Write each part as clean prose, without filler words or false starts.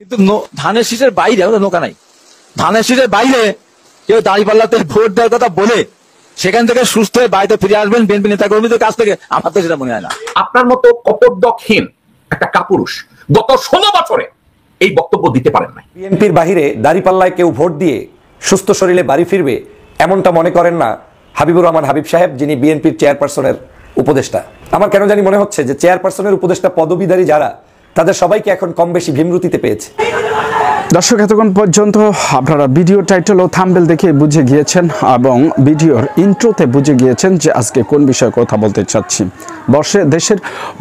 কিন্তু ধানের শীষের বাইরে আমাদের নৌকা নাই। ধানের শীষের বাইরে কেউ দাঁড়িপাল্লাতে ভোট দেওয়ার কথা বলে সেখান থেকে সুস্থ হয়ে বাড়িতে ফিরে আসবেন বিএনপি নেতা কর্মীদের কাছ থেকে, আমার তো সেটা মনে হয় না। আপনার মতো কপটদকহীন একটা কাপুরুষ গত 16 বছরে এই বক্তব্য দিতে পারেন না। বিএনপির বাহিরে দাঁড়িপাল্লায় কেউ ভোট দিয়ে সুস্থ শরীরে বাড়ি ফিরবে এমনটা মনে করেন না হাবিবুর রহমান হাবিব সাহেব, যিনি বিএনপির চেয়ারপারসনের উপদেষ্টা। আমার কেন জানি মনে হচ্ছে যে চেয়ারপারসনের উপদেষ্টা পদবীধারী যারা, তাদের সবাইকে এখন কম বেশি ভীমরুতিতে পেয়েছে। দর্শক, এতক্ষণ পর্যন্ত আপনারা ভিডিও টাইটেল ও থাম্বনেল দেখে বুঝে গিয়েছেন এবং ভিডিওর ইন্ট্রোতে বুঝে গিয়েছেন যে আজকে কোন বিষয়ে কথা বলতে চাচ্ছি। দেশের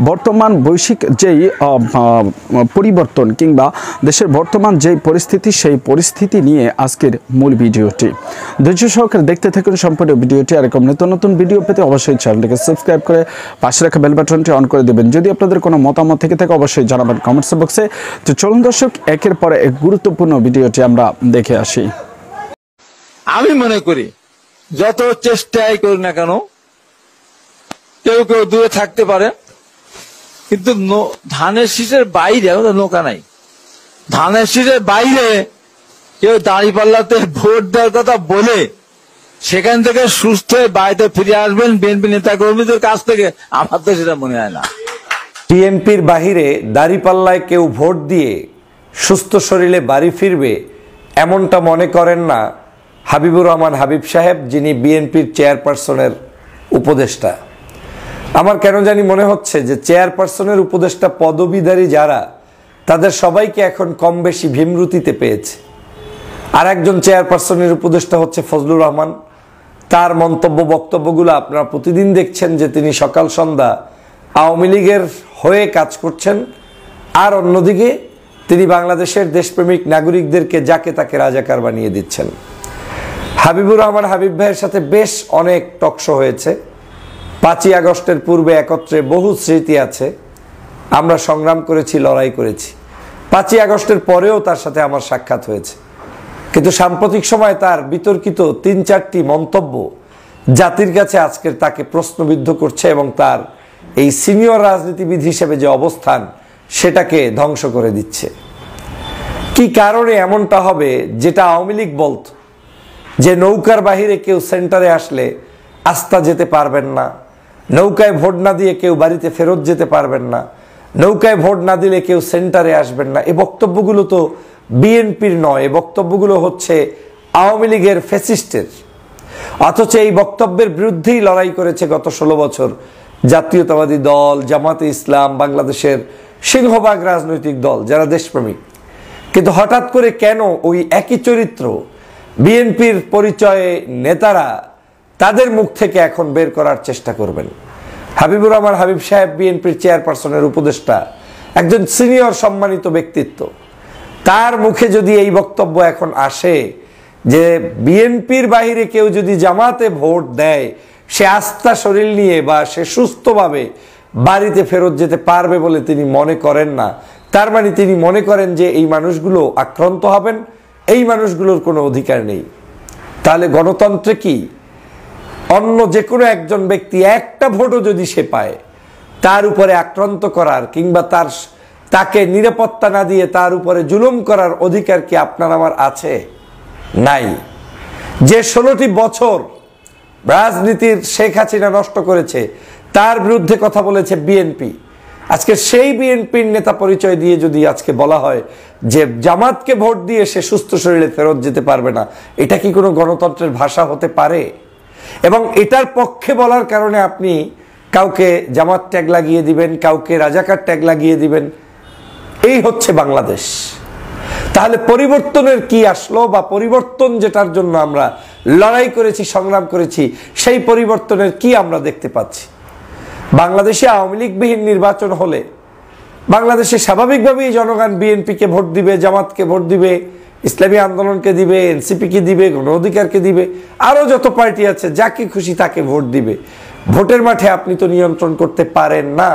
বর্তমান বৈশ্বিক যেই পরিবর্তন কিংবা দেশের বর্তমান যেই পরিস্থিতি, সেই পরিস্থিতি নিয়ে আজকের মূল ভিডিওটি। ধৈর্য সহকারে দেখতে থাকুন সম্পূর্ণ ভিডিওটি। আর এরকম নিত্য নতুন ভিডিও পেতে অবশ্যই চ্যানেলটিকে সাবস্ক্রাইব করে পাশে রাখা বেল বাটনটি অন করে দেবেন। যদি আপনাদের কোনো মতামত থেকে থাকে অবশ্যই জানাবেন কমেন্টস বক্সে। তো চলুন দর্শক, একের পরে এক গুরুত্বপূর্ণ ভিডিওটি আমরা দেখে আসি। আমি মনে করি যত চেষ্টাই করি না কেন, কেউ কেউ দূরে থাকতে পারে, কিন্তু ধানের শীষের বাইরে আমাদের নৌকা নাই। ধানের শীষের বাইরে কেউ দাঁড়িপাল্লাতে ভোট দেওয়ার কথা বলে সেখান থেকে সুস্থ হয়ে বাড়িতে ফিরে আসবেন বিএনপি নেতা কর্মীদের কাছ থেকে, আমার তো সেটা মনে হয় না। বিএনপির বাহিরে দাঁড়িপাল্লায় কেউ ভোট দিয়ে সুস্থ শরীরে বাড়ি ফিরবে এমনটা মনে করেন না হাবিবুর রহমান হাবিব সাহেব, যিনি বিএনপির চেয়ারপারসনের উপদেষ্টা। আমার কেন জানি মনে হচ্ছে যে চেয়ারপারসনের উপদেষ্টা পদবীধারী যারা, তাদের সবাইকে এখন কম বেশি ভীমরুতিতে পেয়েছে। আর একজন চেয়ারপারসনের উপদেষ্টা হচ্ছে ফজলুর রহমান। তার মন্তব্য বক্তব্যগুলো আপনারা প্রতিদিন দেখছেন যে তিনি সকাল সন্ধ্যা আওয়ামী লীগের হয়ে কাজ করছেন, আর অন্যদিকে তিনি বাংলাদেশের দেশপ্রেমিক নাগরিকদেরকে যাকে তাকে রাজাকার বানিয়ে দিচ্ছেন। হাবিবুর রহমান হাবিব ভাইয়ের সাথে বেশ অনেক টকশো হয়েছে। 5ই আগস্টের পূর্বে একত্রে বহু স্মৃতি আছে, আমরা সংগ্রাম করেছি, লড়াই করেছি। 5ই আগস্টের পরেও তার সাথে আমার সাক্ষাৎ হয়েছে, কিন্তু সাম্প্রতিক সময় তার বিতর্কিত 3-4টি মন্তব্য জাতির কাছে আজকের তাকে প্রশ্নবিদ্ধ করছে এবং তার এই সিনিয়র রাজনীতিবিদ হিসেবে যে অবস্থান, সেটাকে ধ্বংস করে দিচ্ছে। কি কারণে এমনটা হবে? যেটা আওয়ামী লীগ বলত যে নৌকার বাহিরে কেউ সেন্টারে আসলে আস্থা যেতে পারবেন না, নৌকায় ভোট না দিয়ে কেউ বাড়িতে ফেরত যেতে পারবেন না, নৌকায় ভোট না দিলে কেউ সেন্টারে আসবেন না, এই বক্তব্যগুলো তো বিএনপির নয়, এই বক্তব্যগুলো হচ্ছে আওয়ামী লীগের ফ্যাসিস্টের। অথচ এই বক্তব্যের বিরুদ্ধেই লড়াই করেছে গত 16 বছর জাতীয়তাবাদী দল, জামাতে ইসলাম, বাংলাদেশের সিংহভাগ রাজনৈতিক দল যারা দেশপ্রেমিক। কিন্তু হঠাৎ করে কেন ওই একই চরিত্র বিএনপির পরিচয়ে নেতারা তাদের মুখ থেকে এখন বের করার চেষ্টা করবেন? হাবিবুর রহমান হাবিব সাহেব বিএনপির চেয়ারপারসনের উপদেষ্টা, একজন সিনিয়র সম্মানিত ব্যক্তিত্ব। তার মুখে যদি এই বক্তব্য এখন আসে যে বিএনপির বাহিরে কেউ যদি জামাতে ভোট দেয় সে আস্থা শরীর নিয়ে বা সে সুস্থভাবে বাড়িতে ফেরত যেতে পারবে বলে তিনি মনে করেন না, তার মানে তিনি মনে করেন যে এই মানুষগুলো আক্রান্ত হবেন, এই মানুষগুলোর কোনো অধিকার নেই। তাহলে গণতন্ত্রে কি অন্য যে কোনো একজন ব্যক্তি একটা ভোটও যদি সে পায়, তার উপরে আক্রান্ত করার কিংবা তাকে নিরাপত্তা না দিয়ে তার উপরে জুলুম করার অধিকার কি আপনার আমার আছে? নাই। যে 16টি বছর রাজনীতির শেখ হাসিনা নষ্ট করেছে, তার বিরুদ্ধে কথা বলেছে বিএনপি। আজকে সেই বিএনপির নেতা পরিচয় দিয়ে যদি আজকে বলা হয় যে জামাতকে ভোট দিয়ে সে সুস্থ শরীরে ফেরত যেতে পারবে না, এটা কি কোনো গণতন্ত্রের ভাষা হতে পারে? এবং এটার পক্ষে বলার কারণে আপনি কাউকে জামাত ট্যাগ লাগিয়ে দিবেন, কাউকে রাজাকার ট্যাগ লাগিয়ে দিবেন। এই হচ্ছে বাংলাদেশ। তাহলে পরিবর্তনের কি আসলো, বা পরিবর্তন যেটার জন্য আমরা লড়াই করেছি, সংগ্রাম করেছি, সেই পরিবর্তনের কি আমরা দেখতে পাচ্ছি? বাংলাদেশে আওয়ামী লীগবিহীন নির্বাচন হলে বাংলাদেশে স্বাভাবিকভাবেই জনগণ বিএনপিকে ভোট দিবে, জামাতকে ভোট দিবে, ইসলামী আন্দোলনকে দিবে, এনসিপিকে দিবে, গণ অধিকারকে দিবে, আরো যত পার্টি আছে যাকে খুশি তাকে ভোট দিবে। ভোটের মাঠে আপনি তো নিয়ন্ত্রণ করতে পারেন না।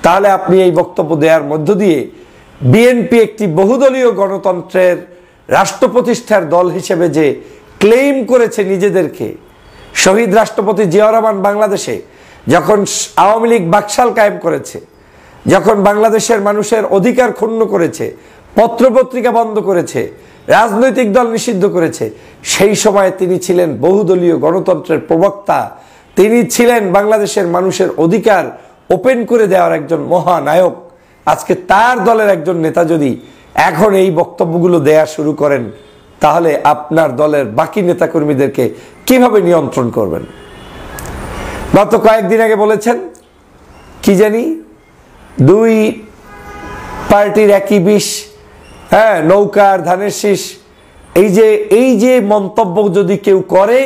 তাহলে আপনি এই বক্তব্য দেওয়ার মধ্য দিয়ে বিএনপি একটি বহুদলীয় গণতন্ত্রের রাষ্ট্র প্রতিষ্ঠার দল হিসেবে যে ক্লেইম করেছে নিজেদেরকে, শহীদ রাষ্ট্রপতি জিয়াউর রহমান বাংলাদেশে যখন আওয়ামী লীগ বাকশাল কায়েম করেছে, যখন বাংলাদেশের মানুষের অধিকার ক্ষুণ্ণ করেছে, পত্রপত্রিকা বন্ধ করেছে, রাজনৈতিক দল নিষিদ্ধ করেছে, সেই সময় তিনি ছিলেন বহুদলীয় গণতন্ত্রের প্রবক্তা। তিনি ছিলেন বাংলাদেশের মানুষের অধিকার ওপেন করে দেওয়ার একজন মহানায়ক। আজকে তার দলের একজন নেতা যদি এখন এই বক্তব্যগুলো দেয়া শুরু করেন, তাহলে আপনার দলের বাকি নেতাকর্মীদেরকে কিভাবে নিয়ন্ত্রণ করবেন? গত কয়েকদিন আগে বলেছেন কি জানি, দুই পার্টির একই বিষ, হ্যাঁ, নৌকার ধানের শীষ। এই যে মন্তব্য যদি কেউ করে,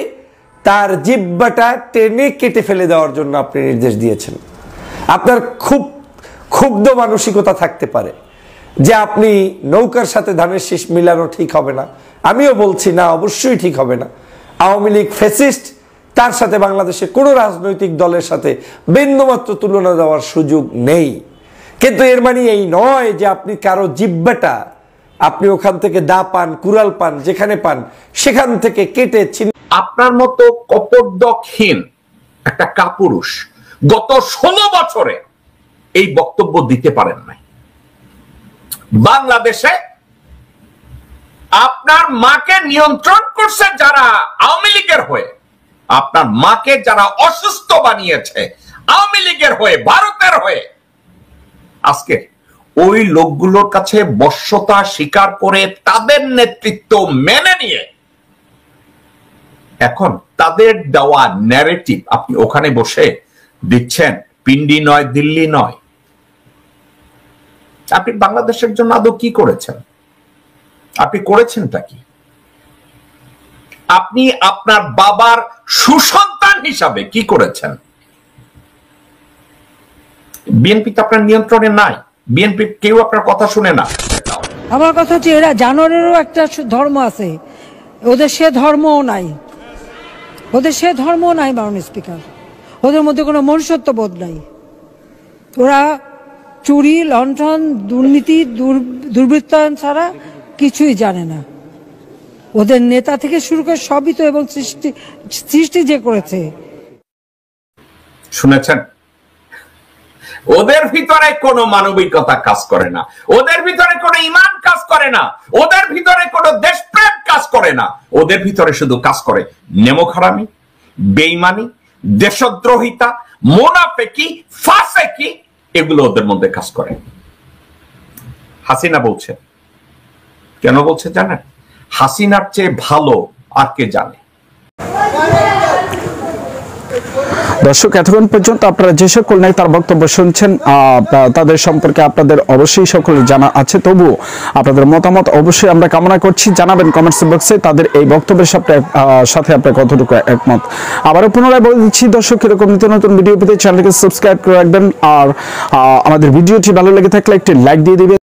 তার জিহ্বাটা টেনে কেটে ফেলে দেওয়ার জন্য আপনি নির্দেশ দিয়েছেন। আপনার খুব ক্ষুব্ধ মানসিকতা থাকতে পারে যে আপনি নৌকার সাথে ধানের শীষ মিলানো ঠিক হবে না। আমিও বলছি না, অবশ্যই ঠিক হবে না। আওয়ামী লীগ ফ্যাসিস্ট, তার সাথে বাংলাদেশের কোনো রাজনৈতিক দলের সাথে বিন্দুমাত্র তুলনা দেওয়ার সুযোগ নেই। কিন্তু এর মানে এই নয় যে আপনি কারো জিহ্বাটা আপনি ওখান থেকে দা পান, কুড়াল পান, যেখানে পান সেখান থেকে কেটে আপনার মতো কপটদকহীন একটা কাপুরুষ গত 16 বছরে এই বক্তব্য দিতে পারেন নাই। বাংলাদেশে আপনার মাকে নিয়ন্ত্রণ করছে যারা আওয়ামী লীগের হয়ে, আপনার মাকে যারা অসুস্থ বানিয়েছে আওয়ামী লীগের হয়ে, ভারতের হয়ে, আজকে ওই লোকগুলোর কাছে বশ্যতা স্বীকার করে তাদের নেতৃত্ব মেনে নিয়ে এখন তাদের দেওয়া ন্যারেটিভ আপনি ওখানে বসে দিচ্ছেন। পিন্ডি নয়, দিল্লি নয়। আপনি বাংলাদেশের জন্য আদৌ কি করেছেন? আপনি করেছেনটা কি? আপনি আপনার বাবার সুসন্তান হিসাবে কি করেছেন? বিএনপি তো আপনার নিয়ন্ত্রণে নাই। বিএনপি কেউ আপনার কথা শুনে না। আমার কথা হচ্ছে, এরা জানোয়ারেরও একটা ধর্ম আছে, ওদের সে ধর্মও নাই। ওদের সে ধর্মও নাই মাননীয় স্পিকার। ওদের মধ্যে কোনো মনুষ্যত্ব বোধ নাই। ওরা চুরি, লণ্ঠন, দুর্নীতি, দুর্বৃত্তায়ন ছাড়া কিছুই জানে না। ওদের নেতা থেকে শুরু করে সবই তো, এবং সৃষ্টি যে করেছে। শুনেছেন? ওদের ভিতরে কোনো মানবিকতা কাজ করে না, ওদের ভিতরে কোনো ঈমান কাজ করে না, ওদের ভিতরে কোনো দেশপ্রেম কাজ করে না। ওদের ভিতরে শুধু কাজ করে নেমোখারামি, বেঈমানি, দেশদ্রোহিতা, মুনাফিকি, ফাসিকি, এগুলো ওদের মধ্যে কাজ করে। হাসিনা বলছে, কেন বলছে জানেন? হাসিনার চেয়ে ভালো আর কে জানে? দর্শক, এতক্ষণ পর্যন্ত আপনারা যে সকল নেতার বক্তব্য শুনছেন, তাদের সম্পর্কে আপনাদের অবশ্যই সকলে জানা আছে। তবুও আপনাদের মতামত অবশ্যই আমরা কামনা করছি। জানাবেন কমেন্টস বক্সে তাদের এই বক্তব্যের সাথে আপনার কতটুকু একমত। আবারও পুনরায় বলে দিচ্ছি দর্শক, এরকম নিত্য নতুন ভিডিও পেতে চ্যানেলকে সাবস্ক্রাইব করে রাখবেন। আর আমাদের ভিডিওটি ভালো লেগে থাকলে একটি লাইক দিয়ে দিবেন।